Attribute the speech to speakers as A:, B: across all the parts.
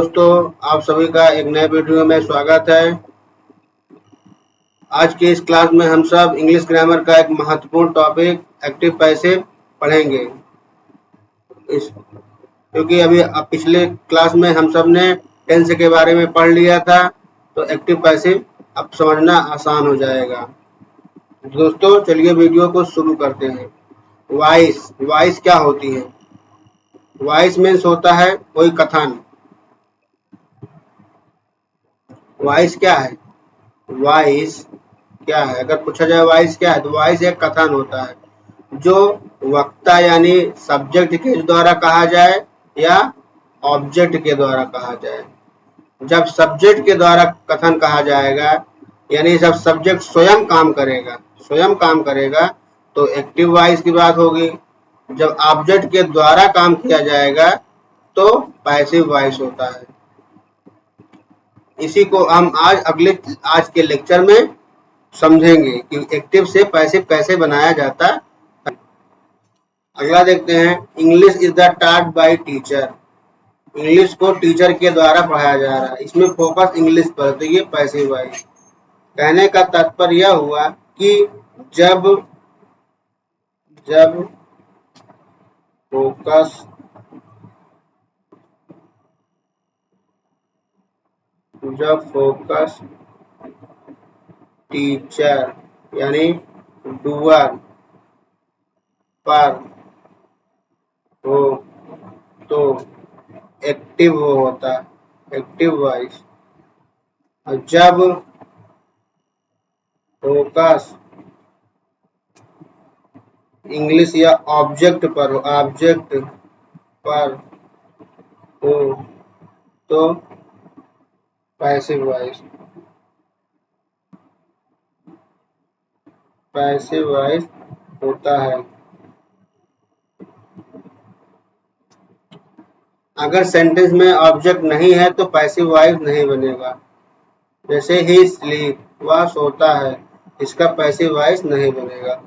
A: दोस्तों, आप सभी का एक नए वीडियो में स्वागत है। आज की इस क्लास में हम सब इंग्लिश ग्रामर का एक महत्वपूर्ण टॉपिक एक्टिव पैसिव पढ़ेंगे। क्योंकि अभी पिछले क्लास में हम सब ने टेंस के बारे में पढ़ लिया था, तो एक्टिव पैसिव अब समझना आसान हो जाएगा। दोस्तों, चलिए वीडियो को शुरू करते हैं। वॉइस क्या होती है? वॉइस मीन्स होता है कोई कथन। वॉइस क्या है? वॉइस क्या है? अगर पूछा जाए वॉइस क्या है, तो वॉइस एक कथन होता है जो वक्ता यानी सब्जेक्ट के द्वारा कहा जाए या ऑब्जेक्ट के द्वारा कहा जाए। जब सब्जेक्ट के द्वारा कथन कहा जाएगा, यानी जब सब्जेक्ट स्वयं काम करेगा तो एक्टिव वॉइस की बात होगी। जब ऑब्जेक्ट के द्वारा काम किया जाएगा तो पैसिव वॉइस होता है। इसी को हम आज के लेक्चर में समझेंगे कि एक्टिव से पैसिव कैसे बनाया जाता है। अगला देखते हैं, English is the taught by teacher. English को टीचर के द्वारा पढ़ाया जा रहा है, इसमें फोकस इंग्लिश पर, तो ये पैसिव वॉइस। कहने का तात्पर्य यह हुआ कि जब फोकस टीचर यानी डूअर पर हो तो एक्टिव होता है, एक्टिव वॉइस। और जब फोकस इंग्लिश या ऑब्जेक्ट पर हो तो पैसिव वॉइस होता है। अगर सेंटेंस में ऑब्जेक्ट नहीं है तो पैसिव वॉइस नहीं बनेगा। जैसे ही स्लीप, वह सोता है, इसका पैसिव वॉइस नहीं बनेगा।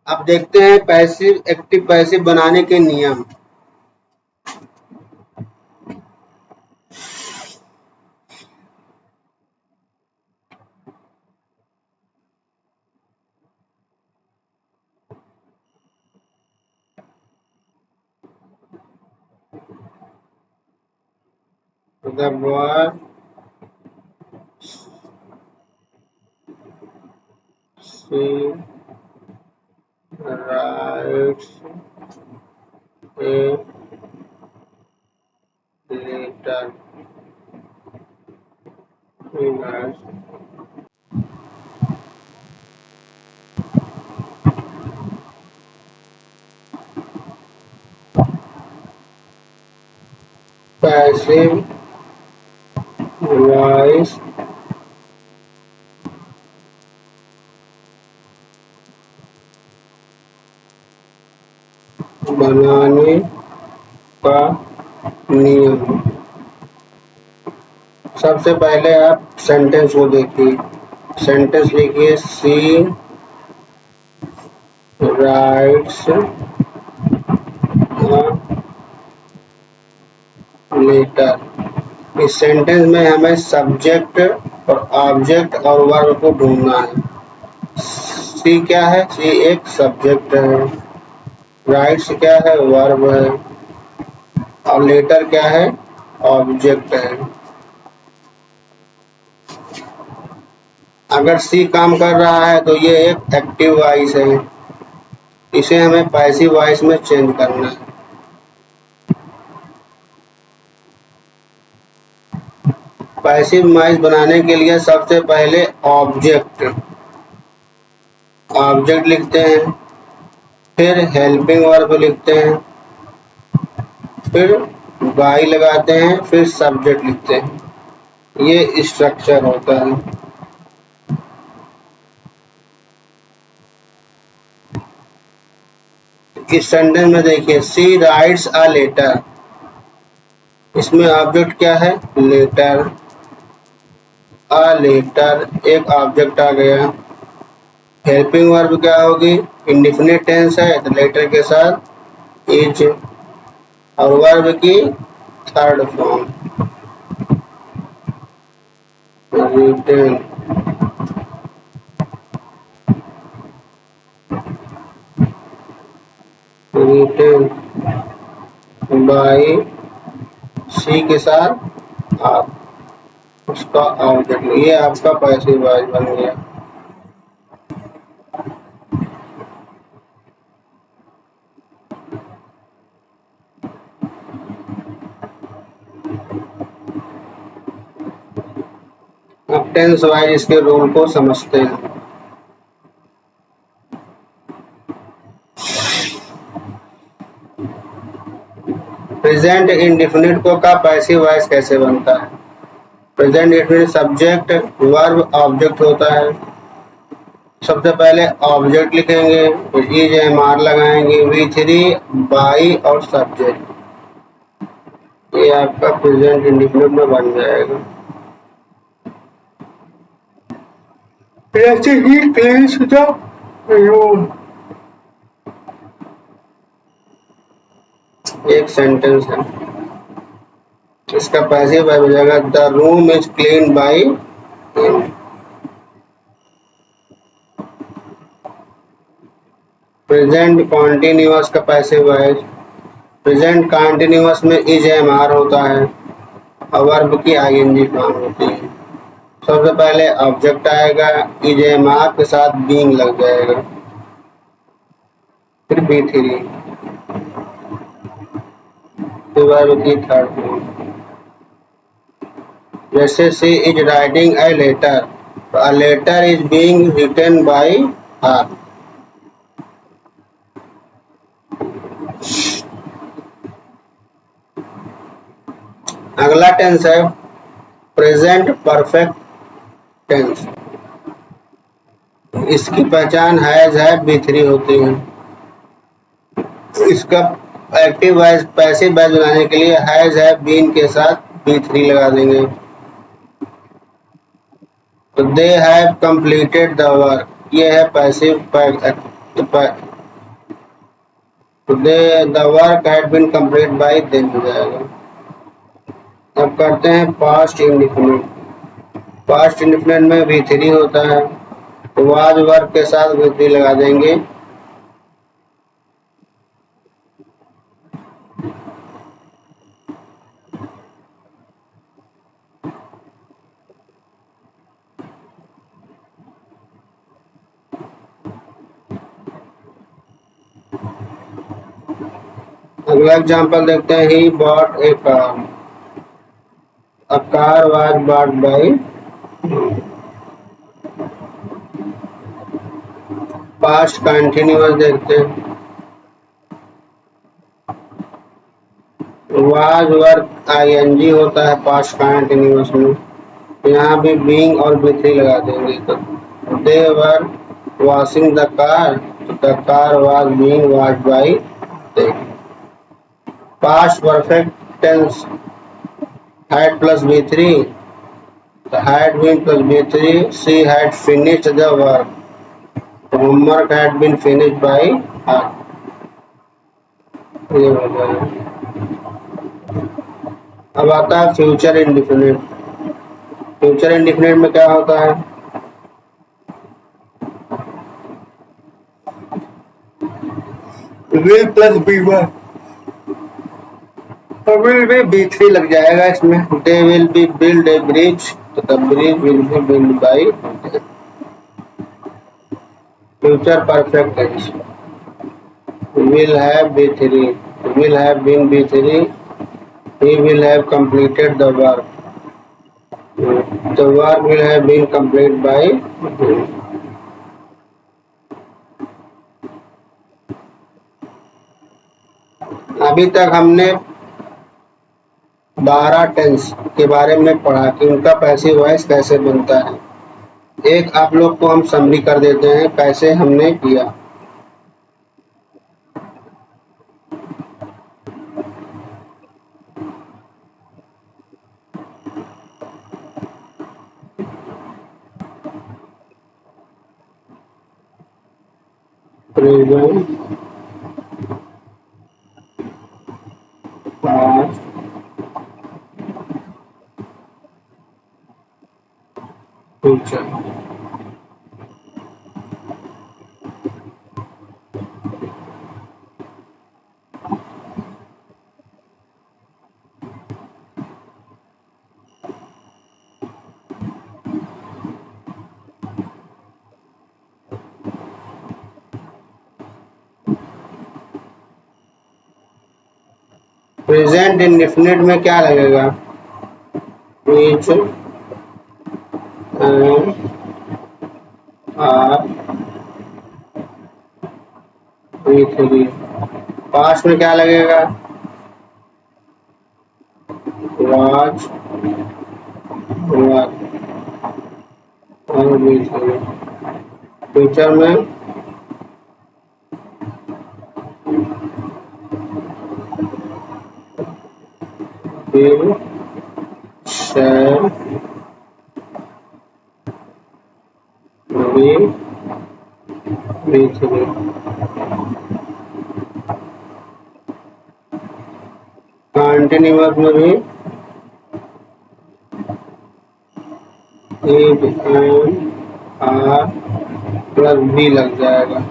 A: अब देखते हैं एक्टिव पैसिव बनाने के नियम। The boy she writes a letter. He writes passive voice बनाने का नियम। सबसे पहले आप सेंटेंस को देखिए। सेंटेंस लिखिए, सी राइट्स लेटर। इस सेंटेंस में हमें सब्जेक्ट और ऑब्जेक्ट और वर्ब को ढूंढना है। सी क्या है? सी एक सब्जेक्ट है। राइट्स क्या है? वर्ब है। और लेटर क्या है? ऑब्जेक्ट है। अगर सी काम कर रहा है तो ये एक एक्टिव वॉइस है, इसे हमें पैसिव वॉइस में चेंज करना है। पैसिव वॉइस बनाने के लिए सबसे पहले ऑब्जेक्ट लिखते हैं, फिर हेल्पिंग वर्ब लिखते हैं, फिर बाई लगाते हैं, फिर सब्जेक्ट लिखते हैं। ये स्ट्रक्चर होता है। इस सेंटेंस में देखिए, सी राइट्स अ लेटर। इसमें ऑब्जेक्ट क्या है? लेटर। अ लेटर एक ऑब्जेक्ट आ गया। हेल्पिंग वर्ब क्या होगी? इंडेफिनिट टेंस है तो लेटर के साथ इज, और वर्ब की third form written written by सी के साथ आप उसका ऑब्जेक्ट, ये आपका पैसिव वॉइस बन गया। अब टेंस वाइज इसके रूल को समझते हैं। प्रेजेंट इंडेफिनिट को का पैसिव वॉइस कैसे बनता है? Present indefinite subject verb object होता है। सबसे पहले ऑब्जेक्ट लिखेंगे, फिर इज एम आर लगाएंगे, V3 बाई और सब्जेक्ट, ये आपका प्रेजेंट इंडेफिनिट में बन जाएगा। ऐसे ही क्लेश एक सेंटेंस है, इसका पैसिव हो जाएगा the room is clean by him. Present continuous का पैसिव वॉइस, प्रेजेंट कॉन्टिन्यूअस में इज एम आर होता है और वर्ब की आईएनजी फॉर्म होती है। सबसे पहले ऑब्जेक्ट आएगा, इज एम आर के साथ बीइंग लग जाएगा, फिर B3, फिर वर्ब की थर्ड फॉर्म। जैसे she is writing a letter, a letter is being written by her। अगला टेंस है प्रेजेंट परफेक्ट टेंस, इसकी पहचान हैज है B3 होती है। इसका एक्टिव वॉइस पैसिव वॉइस बनाने के लिए हैज है बीन के साथ B3 लगा देंगे। तो they have completed the work, ये है पैसिव। तो they the work had been complete by them हो जाएगा। अब करते हैं पास्ट इंडिफिनिट। पास्ट इंडिफिनिट में V3 होता है, तो वाज वर्क के साथ V3 लगा देंगे। अगला एग्जांपल देखते हैं, he bought A car, a car was bought by. Past continuous देखते हैं, वाज वर्क आईएनजी होता है पास्ट कंटिन्यूअस में, यहाँ भी बीइंग और B3 लगा देंगे। तो they were washing the car, the car was being washed by them. Past perfect tense had plus B3, the had been plus B3, she had finished the work, the homework had been finished by her। ये हो जाएगा। अब आता है future indefinite. Future indefinite में क्या होता है, विल प्लस B1, विल भी B3 लग जाएगा इसमें। They will be build a bridge, तो the bridge will be build by. Future perfect tense will have B3, will have been B3, he will have completed the work, the work will have been completed by him। अभी तक हमने 12 tense के बारे में पढ़ा कि उनका passive voice कैसे बनता है। एक आप लोग को हम समरी कर देते हैं कैसे हमने किया। Present, past, future. Present indefinite में क्या लगेगा? Which and are V3. Past में क्या लगेगा? वाज वर और वी3। फ्यूचर में will shall be V3. Continuous में भी if and are plus be लग जाएगा।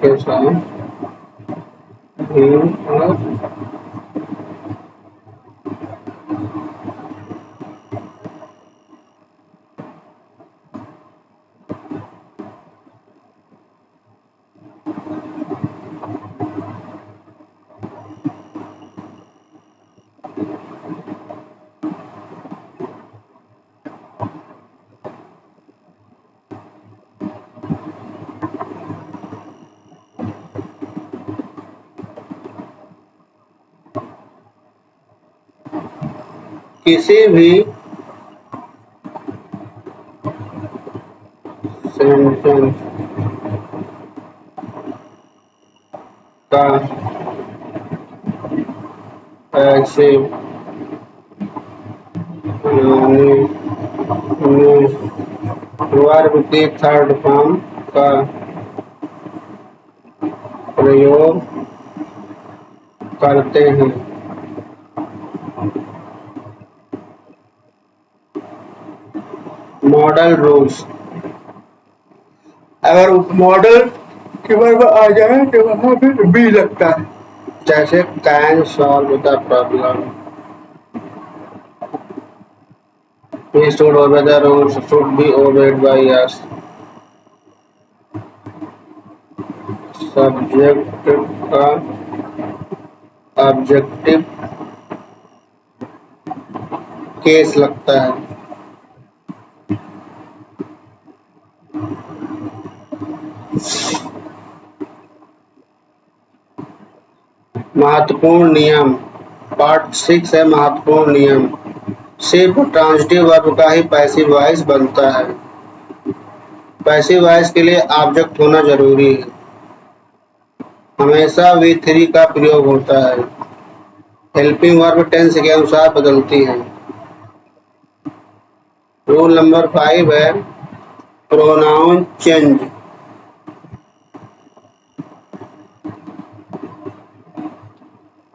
A: के साथ किसी भी सेंटेंस का पैसिव वर्ब के थर्ड फॉर्म का प्रयोग करते हैं। Model rules. अगर मॉडल के वर्ब आ जाए तो वहां पे बी लगता है, जैसे can solve the problem, he should obey the rules, should be obeyed by us। Subject का ऑब्जेक्टिव केस लगता है। महत्वपूर्ण नियम पार्ट 6 है। महत्वपूर्ण नियम। सिर्फ ट्रांजिटिव वर्ब का ही पैसिव वॉइस बनता है। पैसिव वॉइस के लिए ऑब्जेक्ट होना जरूरी है। हमेशा V3 का प्रयोग होता है। हेल्पिंग वर्ब टेंस के अनुसार बदलती है। रूल नंबर 5 है प्रोनाउन चेंज।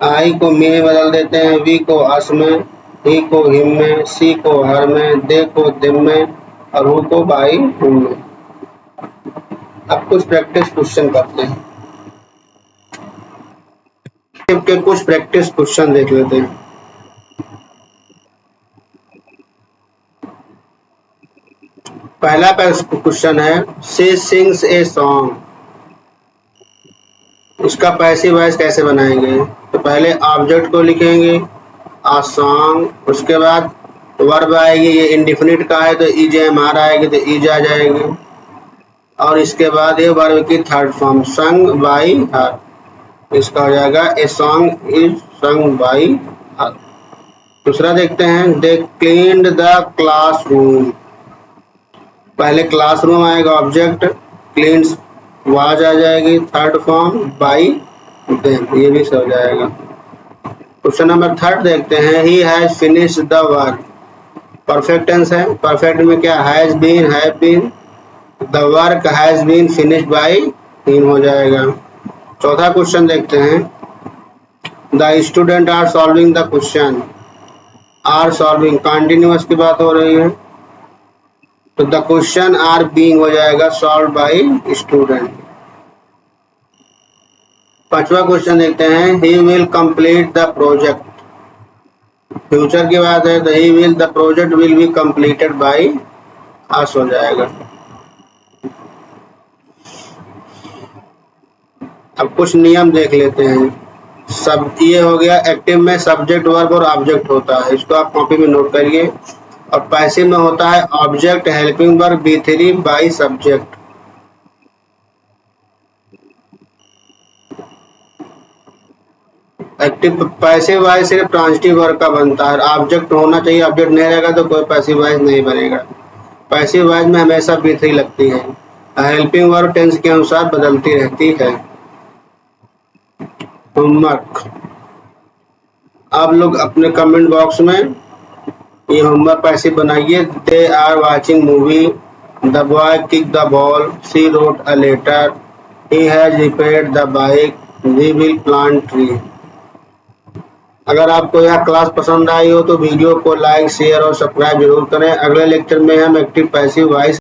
A: आई को मी में बदल देते हैं, वी को अस में, ही को हिम में, सी को हर में, दे को दिम में और हु को बाई हुम में। अब कुछ प्रैक्टिस क्वेश्चन करते हैं। के कुछ प्रैक्टिस क्वेश्चन देख लेते हैं। पहला क्वेश्चन है शी सिंग्स ए सॉन्ग। उसका पैसिव वॉइस कैसे बनाएंगे? तो पहले ऑब्जेक्ट को लिखेंगे आ सॉन्ग, उसके बाद वर्ब आएगी, ये इंडिफिनिट का है तो ईजेएमआर आएगी तो ईज आ जाएगी, और इसके बाद ये वर्ब की थर्ड फॉर्म संग बाई हर, इसका हो जाएगा ए सॉन्ग इज संग बाई हर। दूसरा देखते हैं दे क्लीन्ड द क्लासरूम। पहले क्लासरूम आएगा, ऑब्जेक्ट क्लीन्स वाज आ जाएगी, थर्ड फॉर्म बाई देम, ये भी सब जाएगा। क्वेश्चन नंबर 3 देखते हैं। He has finished the work, perfect tense है। परफेक्ट में क्या has been, have been, the work has been finished by him हो जाएगा। चौथा क्वेश्चन देखते हैं। The student are solving the question, are solving continuous की बात हो रही है, तो द क्वेश्चन आर बीइंग हो जाएगा सॉल्व बाई स्टूडेंट। पांचवा क्वेश्चन देखते हैं। He will complete the project, future की बात है, तो he will, the project will be completed by us हो जाएगा। अब कुछ नियम देख लेते हैं। सब ये हो गया, एक्टिव में सब्जेक्ट वर्ब और ऑब्जेक्ट होता है, इसको आप कॉपी में नोट करिए। और पैसिव में होता है object helping verb B3 by subject. Active passive voice सिर्फ ट्रांजिटिव वर्ब का बनता है, ऑब्जेक्ट होना चाहिए, ऑब्जेक्ट नहीं रहेगा तो कोई पैसिव वॉइस नहीं बनेगा। पैसिव वॉइस में हमेशा B3 लगती है। हेल्पिंग वर्ब टेंस के अनुसार बदलती रहती है। होमवर्क, आप लोग अपने कमेंट बॉक्स में ये होमवर्क पैसिव बनाइए। They are watching movie, the boy kick the ball, she wrote a letter, he has repaired the bike, we will plant tree. अगर आपको यह क्लास पसंद आई हो तो वीडियो को लाइक, शेयर और सब्सक्राइब जरूर करें। अगले लेक्चर में हम एक्टिव पैसिव वॉइस